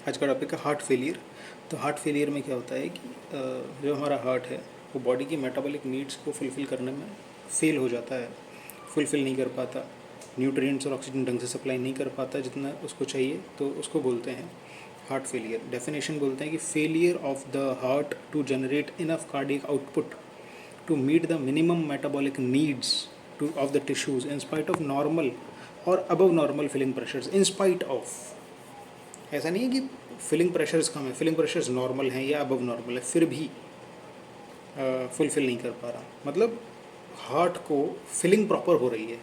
आज का टॉपिक है हार्ट फेलियर। तो हार्ट फेलियर में क्या होता है कि जो हमारा हार्ट है वो बॉडी की मेटाबॉलिक नीड्स को फुलफ़िल करने में फेल हो जाता है, फुलफ़िल नहीं कर पाता, न्यूट्रिएंट्स और ऑक्सीजन ढंग से सप्लाई नहीं कर पाता जितना उसको चाहिए, तो उसको बोलते हैं हार्ट फेलियर। डेफिनेशन बोलते हैं कि failure of the heart to generate enough cardiac output to meet the minimum metabolic needs of the tissues in spite of normal or above normal filling pressures in spite of। ऐसा नहीं है कि filling pressures कम है, filling pressures normal हैं या above normal है, फिर भी फुलफिल नहीं कर पा रहा। मतलब हार्ट को फिलिंग प्रॉपर हो रही है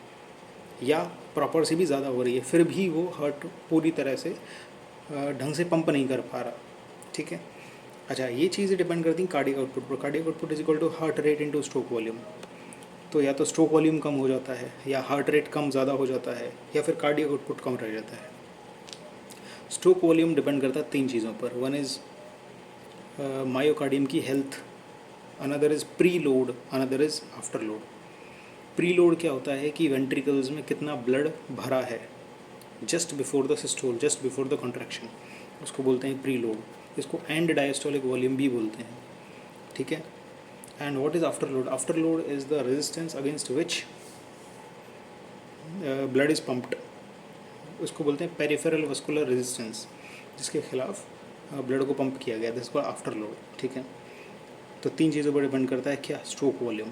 या प्रॉपर से भी ज़्यादा हो रही है, फिर भी वो हार्ट पूरी तरह से ढंग से पंप नहीं कर पा रहा। ठीक है। अच्छा, ये चीज़ें डिपेंड करती हैं कार्डियक आउटपुट पर। Cardiac output is equal to heart rate into stroke volume. तो या तो स्ट्रोक वॉल्यूम कम हो जाता है, या हार्ट रेट कम ज़्यादा हो जाता है, या फिर कार्डियक आउटपुट कम रह जाता है। स्ट्रोक वॉल्यूम डिपेंड करता है तीन चीज़ों पर। वन इज़ मायोकार्डियम की health, another is pre load, another is after load. Pre load क्या होता है कि वेंट्रिकल्स में कितना ब्लड भरा है just before the systole, just before the contraction, उसको बोलते हैं प्री लोड। इसको एंड डायस्टोलिक वॉल्यूम भी बोलते हैं। ठीक है। And what is after load? After load is the resistance against which blood is pumped. उसको बोलते हैं पेरिफेरल वस्कुलर रेजिस्टेंस, जिसके खिलाफ ब्लड को पंप किया गया, जिसको आफ्टर लोड। ठीक है। तो तीन चीज़ों पर डिपेंड करता है क्या? Stroke volume,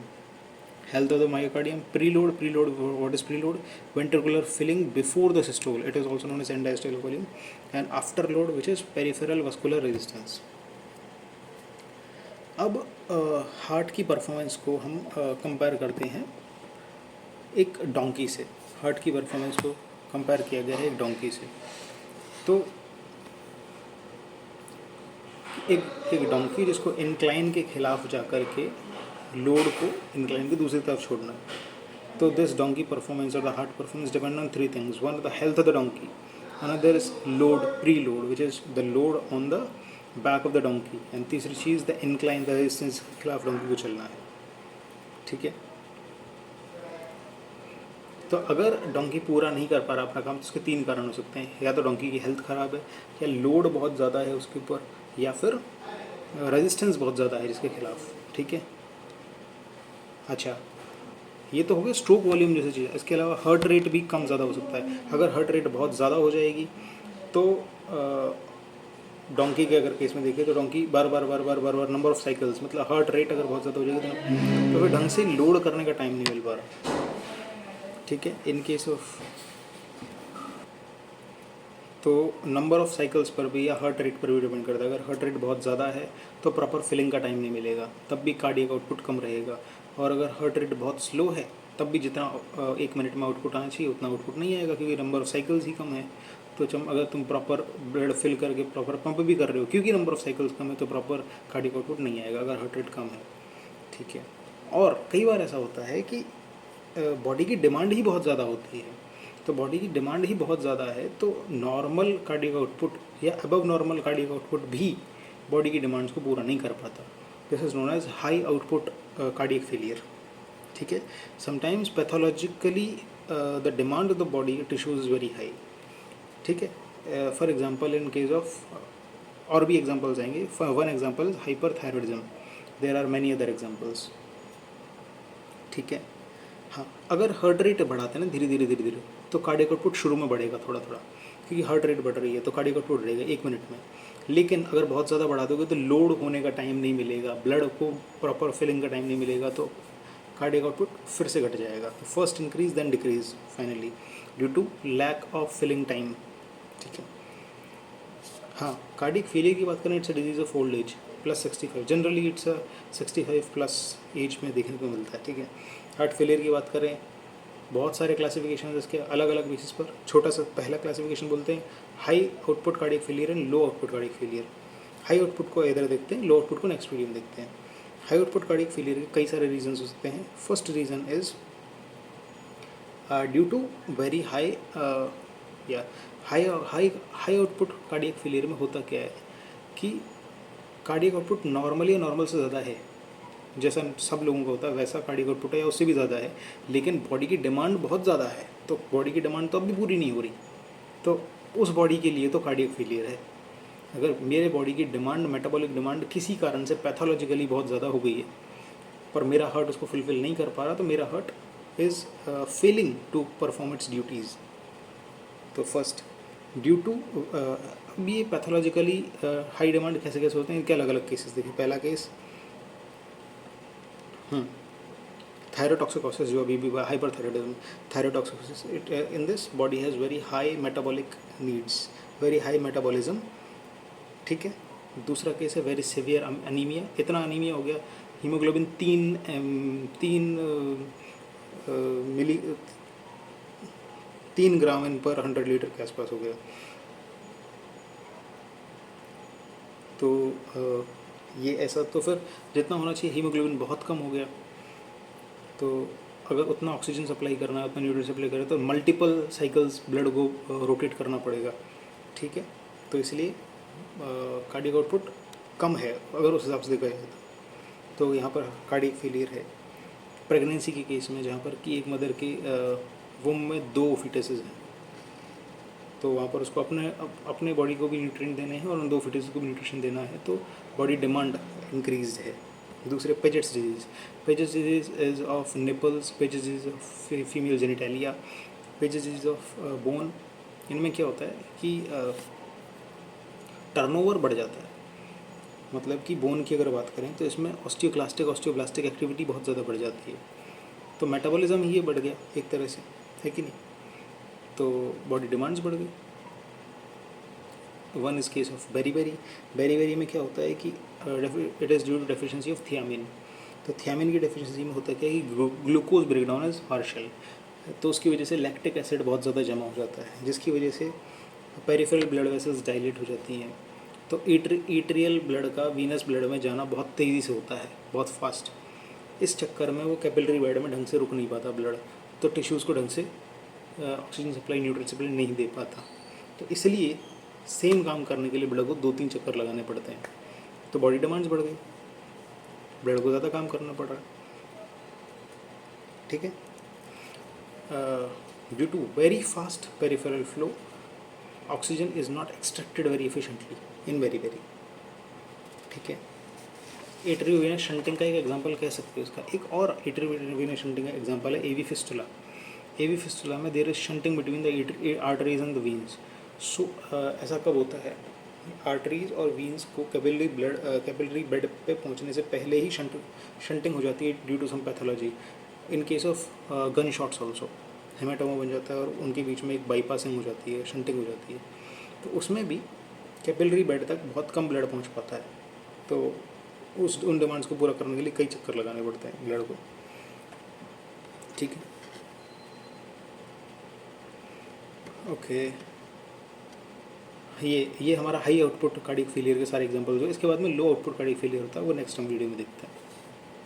health of the myocardium, preload, what is preload? Ventricular filling before the systole, it is also known as end diastolic volume. And afterload which is peripheral vascular resistance. अब heart की performance को हम compare करते हैं एक donkey से। Heart की performance को कंपेयर किया गया है एक डोंकी से। तो एक डोंकी जिसको इंक्लाइन के खिलाफ जा कर के लोड को इंक्लाइन की दूसरी तरफ छोड़ना है। तो दिस डोंकी परफॉर्मेंस और the heart performance depend on three things. One, the health of the donkey, another is load, pre load, which is the load on the back of the donkey, and तीसरी चीज़ the incline, the resistance के खिलाफ donkey को चलना है। ठीक है। तो अगर डोंकी पूरा नहीं कर पा रहा अपना काम, तो उसके तीन कारण हो सकते हैं। या तो डोंकी की हेल्थ ख़राब है, या लोड बहुत ज़्यादा है उसके ऊपर, या फिर रेजिस्टेंस बहुत ज़्यादा है जिसके खिलाफ। ठीक है। अच्छा, ये तो हो गया स्ट्रोक वॉल्यूम जैसी चीज़। इसके अलावा हार्ट रेट भी कम ज़्यादा हो सकता है। अगर हार्ट रेट बहुत ज़्यादा हो जाएगी तो डोंकी के अगर केस में देखिए तो donkey bar bar number of cycles, मतलब हार्ट रेट अगर बहुत ज़्यादा हो जाएगी तो फिर ढंग से लोड करने का टाइम नहीं मिल पा रहा। ठीक है। इन केस ऑफ, तो नंबर ऑफ साइकिल्स पर भी या हार्ट रेट पर भी डिपेंड करता है। अगर हार्ट रेट बहुत ज़्यादा है तो प्रॉपर फिलिंग का टाइम नहीं मिलेगा, तब भी कार्डियक आउटपुट कम रहेगा। और अगर हार्ट रेट बहुत स्लो है तब भी जितना एक मिनट में आउटपुट आना चाहिए उतना आउटपुट नहीं आएगा, क्योंकि नंबर ऑफ साइकिल्स ही कम है। तो अगर तुम प्रॉपर ब्लड फिल करके प्रॉपर पंप भी कर रहे हो, क्योंकि नंबर ऑफ साइकिल्स कम है, तो प्रॉपर कार्डियक आउटपुट नहीं आएगा अगर हार्ट रेट कम है। ठीक है। और कई बार ऐसा होता है कि बॉडी की डिमांड ही बहुत ज़्यादा होती है। तो बॉडी की डिमांड ही बहुत ज़्यादा है तो नॉर्मल कार्डियक आउटपुट या अबव नॉर्मल कार्डियक आउटपुट भी बॉडी की डिमांड्स को पूरा नहीं कर पाता। This is known as high output cardiac failure. ठीक है। Sometimes pathologically the demand of the body tissues is very high. ठीक है। For example in case of, और भी एग्जांपल्स आएंगे। One example is hyperthyroidism, there are many other examples. ठीक है। हाँ, अगर हार्ट रेट बढ़ाते हैं ना धीरे धीरे तो कार्डियक आउटपुट शुरू में बढ़ेगा थोड़ा थोड़ा, क्योंकि हार्ट रेट बढ़ रही है तो कार्डियक आउटपुट बढ़ेगा एक मिनट में। लेकिन अगर बहुत ज़्यादा बढ़ा दोगे तो लोड होने का टाइम नहीं मिलेगा, ब्लड को प्रॉपर फिलिंग का टाइम नहीं मिलेगा, तो कार्डियक आउटपुट फिर से घट जाएगा। तो first increase then decrease finally due to lack of filling time. ठीक है। हाँ, कार्डियक फेलियर की बात करें, it's a disease of old age plus 65। Generally it's a 65 plus age में देखने को मिलता है। ठीक है। हार्ट फेलियर की बात करें, बहुत सारे क्लासिफिकेशन है इसके अलग अलग बेसिस पर। छोटा सा पहला क्लासिफिकेशन बोलते हैं high output cardiac failure and low output cardiac failure. High output को इधर देखते हैं, लो आउटपुट को नेक्स्ट वीडियो में देखते हैं। हाई आउटपुट कार्डियक फेलियर के कई सारे रीजन हो सकते हैं। First reason is due to very high या हाई आउटपुट कार्डियक फेलियर में होता क्या है कि कार्डियक आउटपुट नॉर्मली या नॉर्मल से ज़्यादा है, जैसा सब लोगों का होता है वैसा कार्डियक आउटपुट है या उससे भी ज़्यादा है, लेकिन बॉडी की डिमांड बहुत ज़्यादा है। तो बॉडी की डिमांड तो अभी पूरी नहीं हो रही, तो उस बॉडी के लिए तो कार्डियक फेलियर है। अगर मेरे बॉडी की डिमांड, मेटाबॉलिक डिमांड किसी कारण से पैथोलॉजिकली बहुत ज़्यादा हो गई है पर मेरा हार्ट उसको फुलफिल नहीं कर पा रहा, तो मेरा heart is failing to perform its duties. तो फर्स्ट ड्यू टू, अब ये पैथोलॉजिकली हाई डिमांड कैसे कैसे होते हैं, इनके अलग अलग केसेस देखिए। पहला केस थायरोटॉक्सिकोसिस, जो अभी भी hyperthyroidism, thyrotoxicosis, it in this body has very high metabolic needs, very high metabolism, ठीक है। दूसरा केस है वेरी सीवियर अनीमिया, इतना अनीमिया हो गया हीमोग्लोबिन 3 ग्राम इन पर 100 लीटर के आसपास हो गया। तो ये ऐसा, तो फिर जितना होना चाहिए हीमोग्लोबिन बहुत कम हो गया। तो अगर उतना ऑक्सीजन सप्लाई करना है, उतना न्यूट्रिएंट सप्लाई करना है, तो मल्टीपल साइकिल्स ब्लड को रोटेट करना पड़ेगा, ठीक है। तो इसलिए कार्डियक आउटपुट कम है अगर उस हिसाब से देखा जाए तो यहाँ पर कार्डियक फेलियर है। प्रेगनेंसी के केस में जहाँ पर कि एक मदर के वुम में 2 फीटसेस हैं, तो वहाँ पर उसको अपने बॉडी को भी न्यूट्रिएंट देने हैं और उन 2 फीटसेस को भी न्यूट्रिशन देना है, तो बॉडी डिमांड इंक्रीज है। दूसरे Piaget's disease, Piaget's disease is of nipples, Piaget's disease of female genitalia, Piaget's disease of bone. इनमें क्या होता है कि टर्नओवर बढ़ जाता है, मतलब कि बोन की अगर बात करें तो इसमें ऑस्टियोब्लास्टिक एक्टिविटी बहुत ज़्यादा बढ़ जाती है, तो मेटाबॉलिज्म ही बढ़ गया एक तरह से, है कि नहीं। तो बॉडी डिमांड्स बढ़ गई। One is case of beri में क्या होता है कि it is due to deficiency of thiamine. तो थियामिन की डेफिशिएंसी में होता है क्या कि ग्लूकोज ब्रेकडाउन इज पार्शियल, तो उसकी वजह से लैक्टिक एसिड बहुत ज़्यादा जमा हो जाता है, जिसकी वजह से पेरिफेरल ब्लड वेसल्स डायलेट हो जाती हैं। तो ईट्रियल ब्लड का वीनस ब्लड में जाना बहुत तेज़ी से होता है, बहुत फास्ट। इस चक्कर में वो कैपिलरी बेड में ढंग से रुक नहीं पाता ब्लड, तो टिश्यूज़ को ढंग से ऑक्सीजन सप्लाई, न्यूट्रिएंट सप्लाई नहीं दे पाता। तो इसलिए सेम काम करने के लिए ब्लड को 2-3 चक्कर लगाने पड़ते हैं, तो बॉडी डिमांड्स बढ़ गई, ब्लड को ज़्यादा काम करना पड़ रहा है, ठीक है। Due to very fast peripheral flow, oxygen is not extracted very efficiently in very, ठीक है। एट्रियल वेनस शंटिंग का एक एग्जांपल कह सकते हैं उसका, एक और एट्रियल वेनस शंटिंग का एग्जांपल है एवी फिस्टुला। एवी फिस्टुला में there is shunting between the arteries and the veins. So ऐसा कब होता है, आर्टरीज और वीन्स को कैपिलरी बेड पे पहुंचने से पहले ही शंटिंग हो जाती है due to some pathology. In case of gun shots also haematoma बन जाता है और उनके बीच में एक बाईपासिंग हो जाती है, शंटिंग हो जाती है, तो उसमें भी कैपिलरी बेड तक बहुत कम ब्लड पहुंच पाता है, तो उन डिमांड्स को पूरा करने के लिए कई चक्कर लगाने पड़ते हैं ब्लड को, ठीक है। ओके, ये हमारा हाई आउटपुट कार्डियक फेलियर के सारे एग्जांपल्स हो। इसके बाद में लो आउटपुट कार्डियक फेलियर होता है, वो नेक्स्ट हम वीडियो में देखते हैं।